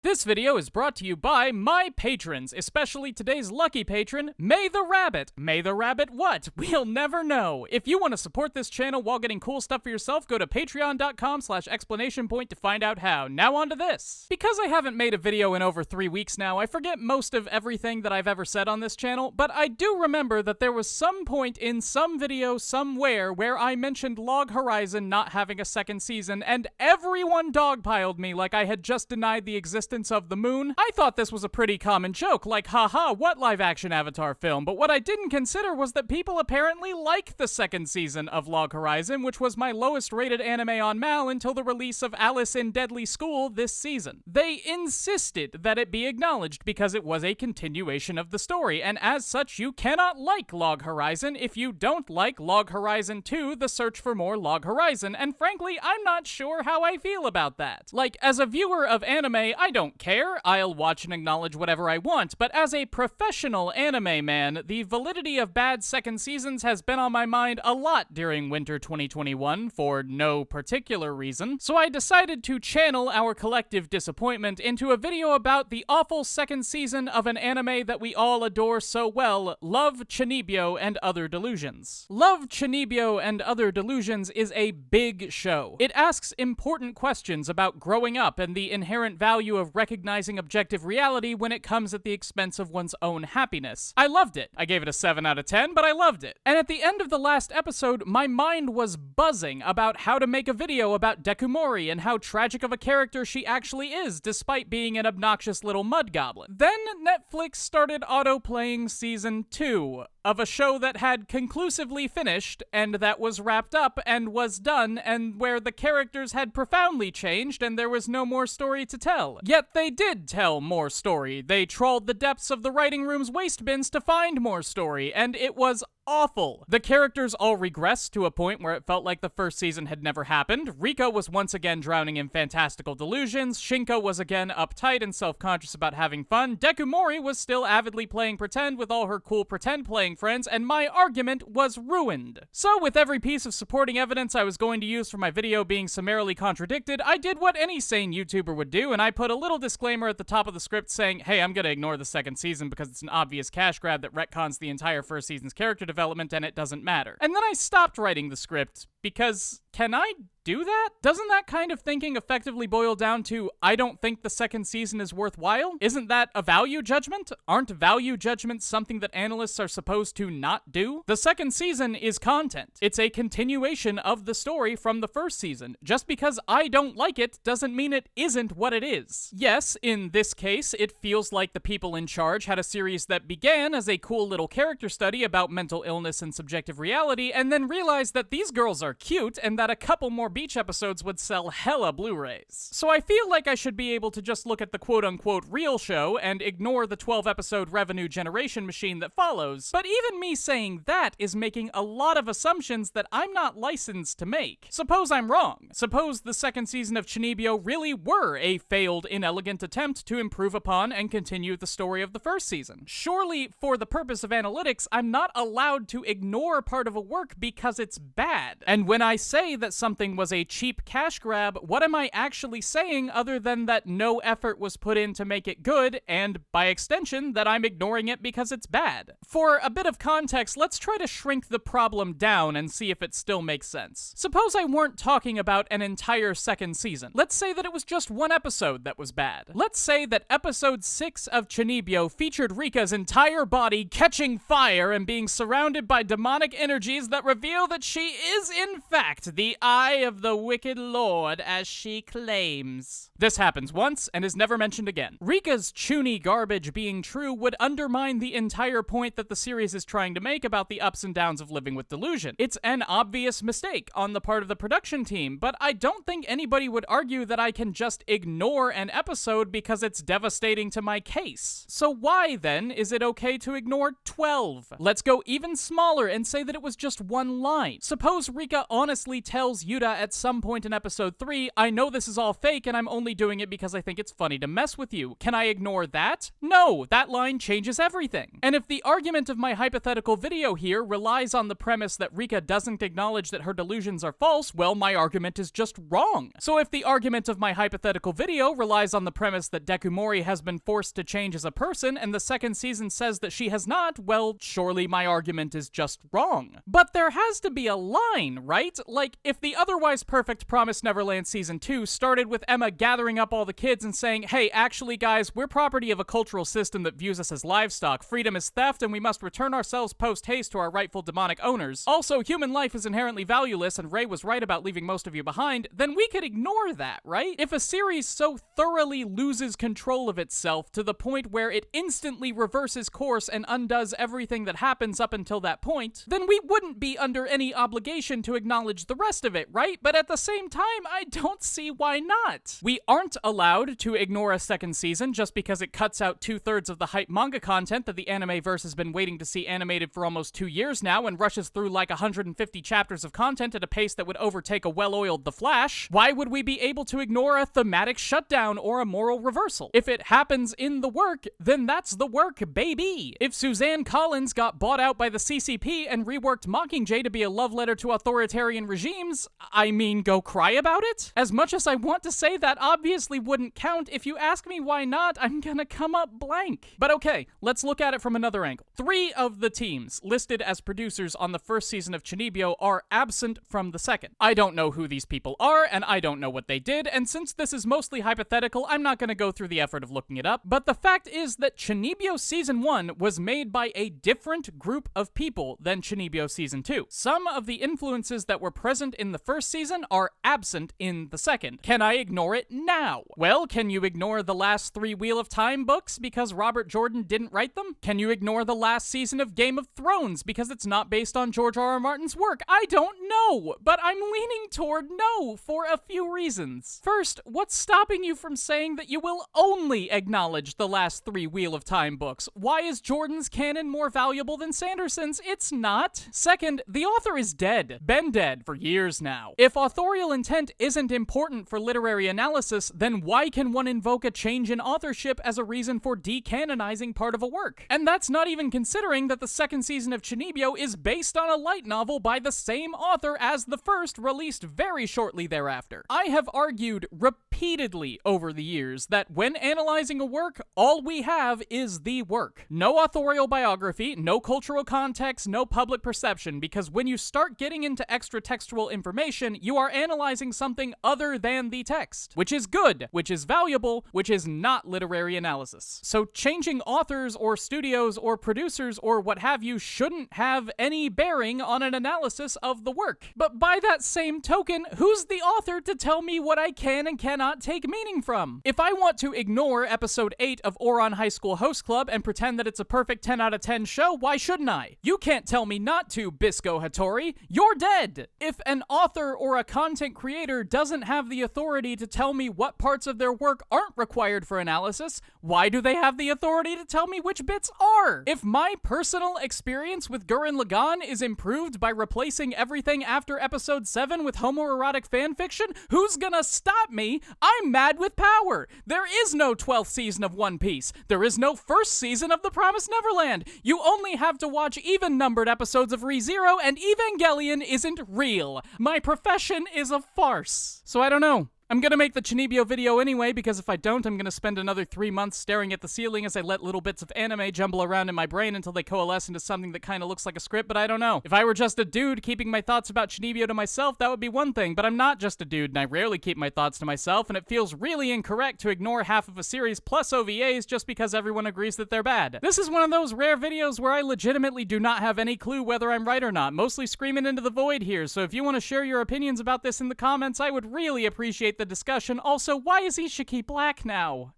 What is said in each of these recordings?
This video is brought to you by my patrons, especially today's lucky patron, May the Rabbit. May the Rabbit what? We'll never know. If you want to support this channel while getting cool stuff for yourself, go to patreon.com/exclamation point to find out how. Now on to this. Because I haven't made a video in over 3 weeks now, I forget most of everything that I've ever said on this channel, but I do remember that there was some point in some video somewhere where I mentioned Log Horizon not having a second season, and everyone dogpiled me like I had just denied the existence of the moon. I thought this was a pretty common joke, like haha, what live-action Avatar film, but what I didn't consider was that people apparently like the second season of Log Horizon, which was my lowest rated anime on Mal until the release of Alice in Deadly School this season. They insisted that it be acknowledged because it was a continuation of the story, and as such you cannot like Log Horizon if you don't like Log Horizon 2, The Search for More Log Horizon, and frankly, I'm not sure how I feel about that. Like, as a viewer of anime, I don't care, I'll watch and acknowledge whatever I want, but as a professional anime man, the validity of bad second seasons has been on my mind a lot during winter 2021 for no particular reason, so I decided to channel our collective disappointment into a video about the awful second season of an anime that we all adore so well, Love, Chunibyo, and Other Delusions. Love, Chunibyo, and Other Delusions is a big show. It asks important questions about growing up and the inherent value of recognizing objective reality when it comes at the expense of one's own happiness. I loved it. I gave it a 7 out of 10, but I loved it. And at the end of the last episode, my mind was buzzing about how to make a video about Dekumori and how tragic of a character she actually is, despite being an obnoxious little mud goblin. Then Netflix started auto-playing season 2 of a show that had conclusively finished, and that was wrapped up and was done, and where the characters had profoundly changed and there was no more story to tell. Yet they did tell more story. They trawled the depths of the writing room's waste bins to find more story, and it was awful. The characters all regressed to a point where it felt like the first season had never happened. Rika was once again drowning in fantastical delusions. Shinko was again uptight and self-conscious about having fun. Dekumori was still avidly playing pretend with all her cool pretend playing friends, and my argument was ruined. So with every piece of supporting evidence I was going to use for my video being summarily contradicted, I did what any sane YouTuber would do, and I put a little disclaimer at the top of the script saying, hey, I'm gonna ignore the second season because it's an obvious cash grab that retcons the entire first season's character development and it doesn't matter. And then I stopped writing the script because, can I do that? Doesn't that kind of thinking effectively boil down to, I don't think the second season is worthwhile? Isn't that a value judgment? Aren't value judgments something that analysts are supposed to not do? The second season is content. It's a continuation of the story from the first season. Just because I don't like it doesn't mean it isn't what it is. Yes, in this case, it feels like the people in charge had a series that began as a cool little character study about mental illness and subjective reality, and then realized that these girls are cute and that a couple more beach episodes would sell hella Blu-rays. So I feel like I should be able to just look at the quote-unquote real show and ignore the 12-episode revenue generation machine that follows, but even me saying that is making a lot of assumptions that I'm not licensed to make. Suppose I'm wrong. Suppose the second season of Chunibyo really were a failed, inelegant attempt to improve upon and continue the story of the first season. Surely, for the purpose of analytics, I'm not allowed to ignore part of a work because it's bad. And when I say that something was a cheap cash grab, what am I actually saying other than that no effort was put in to make it good, and by extension, that I'm ignoring it because it's bad? For a bit of context, let's try to shrink the problem down and see if it still makes sense. Suppose I weren't talking about an entire second season. Let's say that it was just one episode that was bad. Let's say that episode 6 of Chunibyo featured Rika's entire body catching fire and being surrounded by demonic energies that reveal that she is in fact the eye of the wicked lord, as she claims. This happens once and is never mentioned again. Rika's Chuni garbage being true would undermine the entire point that the series is trying to make about the ups and downs of living with delusion. It's an obvious mistake on the part of the production team, but I don't think anybody would argue that I can just ignore an episode because it's devastating to my case. So why, then, is it okay to ignore 12? Let's go even smaller and say that it was just one line. Suppose Rika Rika honestly tells Yuta at some point in episode 3, I know this is all fake and I'm only doing it because I think it's funny to mess with you. Can I ignore that? No, that line changes everything. And if the argument of my hypothetical video here relies on the premise that Rika doesn't acknowledge that her delusions are false, well, my argument is just wrong. So if the argument of my hypothetical video relies on the premise that Dekumori has been forced to change as a person and the second season says that she has not, well, surely my argument is just wrong. But there has to be a line, right? Like, if the otherwise perfect Promised Neverland Season 2 started with Emma gathering up all the kids and saying, hey, actually guys, we're property of a cultural system that views us as livestock, freedom is theft, and we must return ourselves post-haste to our rightful demonic owners. Also, human life is inherently valueless and Rei was right about leaving most of you behind, then we could ignore that, right? If a series so thoroughly loses control of itself to the point where it instantly reverses course and undoes everything that happens up until that point, then we wouldn't be under any obligation to acknowledge the rest of it, right? But at the same time, I don't see why not. We aren't allowed to ignore a second season just because it cuts out 2/3 of the hype manga content that the anime-verse has been waiting to see animated for almost 2 years now and rushes through like 150 chapters of content at a pace that would overtake a well-oiled The Flash. Why would we be able to ignore a thematic shutdown or a moral reversal? If it happens in the work, then that's the work, baby. If Suzanne Collins got bought out by the CCP and reworked Mockingjay to be a love letter to authoritarian regimes, I mean, go cry about it? As much as I want to say that obviously wouldn't count, if you ask me why not, I'm gonna come up blank. But okay, let's look at it from another angle. 3 of the teams listed as producers on the first season of Chunibyo are absent from the second. I don't know who these people are, and I don't know what they did, and since this is mostly hypothetical, I'm not gonna go through the effort of looking it up, but the fact is that Chunibyo Season 1 was made by a different group of people than Chunibyo Season 2. Some of the influences that were present in the first season are absent in the second. Can I ignore it now? Well, can you ignore the last 3 Wheel of Time books because Robert Jordan didn't write them? Can you ignore the last season of Game of Thrones because it's not based on George R.R. Martin's work? I don't know, but I'm leaning toward no for a few reasons. First, what's stopping you from saying that you will only acknowledge the last 3 Wheel of Time books? Why is Jordan's canon more valuable than Sanderson's? It's not. Second, the author is dead. Been dead for years now. If authorial intent isn't important for literary analysis, then why can one invoke a change in authorship as a reason for decanonizing part of a work? And that's not even considering that the second season of Chunibyo is based on a light novel by the same author as the first, released very shortly thereafter. I have argued repeatedly over the years that when analyzing a work, all we have is the work. No authorial biography, no cultural context, no public perception, because when you start getting into extra textual information, you are analyzing something other than the text, which is good, which is valuable, which is not literary analysis. So changing authors or studios or producers or what have you shouldn't have any bearing on an analysis of the work. But by that same token, who's the author to tell me what I can and cannot take meaning from? If I want to ignore episode 8 of Ouran High School Host Club and pretend that it's a perfect 10 out of 10 show, why shouldn't I? You can't tell me not to, Bisco Hattori. You're dead! If an author or a content creator doesn't have the authority to tell me what parts of their work aren't required for analysis, why do they have the authority to tell me which bits are? If my personal experience with Gurren Lagann is improved by replacing everything after episode 7 with homoerotic fanfiction, who's gonna stop me? I'm mad with power! There is no 12th season of One Piece. There is no first season of The Promised Neverland. You only have to watch even-numbered episodes of ReZero, and Evangelion isn't real. My profession is a farce. So I don't know. I'm gonna make the Chunibyo video anyway, because if I don't, I'm gonna spend another 3 months staring at the ceiling as I let little bits of anime jumble around in my brain until they coalesce into something that kinda looks like a script, but I don't know. If I were just a dude keeping my thoughts about Chunibyo to myself, that would be one thing, but I'm not just a dude, and I rarely keep my thoughts to myself, and it feels really incorrect to ignore half of a series plus OVAs just because everyone agrees that they're bad. This is one of those rare videos where I legitimately do not have any clue whether I'm right or not, mostly screaming into the void here, so if you want to share your opinions about this in the comments, I would really appreciate the discussion. Also, why is Ishiki black now?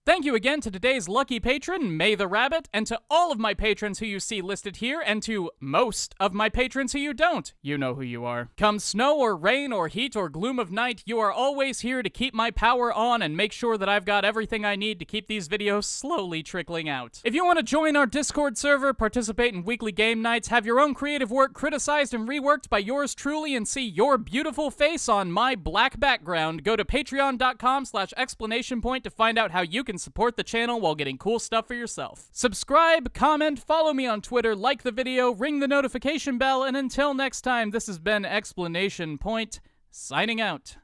Thank you again to today's lucky patron, May the Rabbit, and to all of my patrons who you see listed here, and to most of my patrons who you don't. You know who you are. Come snow or rain or heat or gloom of night, you are always here to keep my power on and make sure that I've got everything I need to keep these videos slowly trickling out. If you want to join our Discord server, participate in weekly game nights, have your own creative work criticized and reworked by yours truly, and see your beautiful face on my black background, go to patreon.com/explanationpoint to find out how you can support the channel while getting cool stuff for yourself. Subscribe, comment, follow me on Twitter, like the video, ring the notification bell, and until next time, this has been Explanation Point, signing out.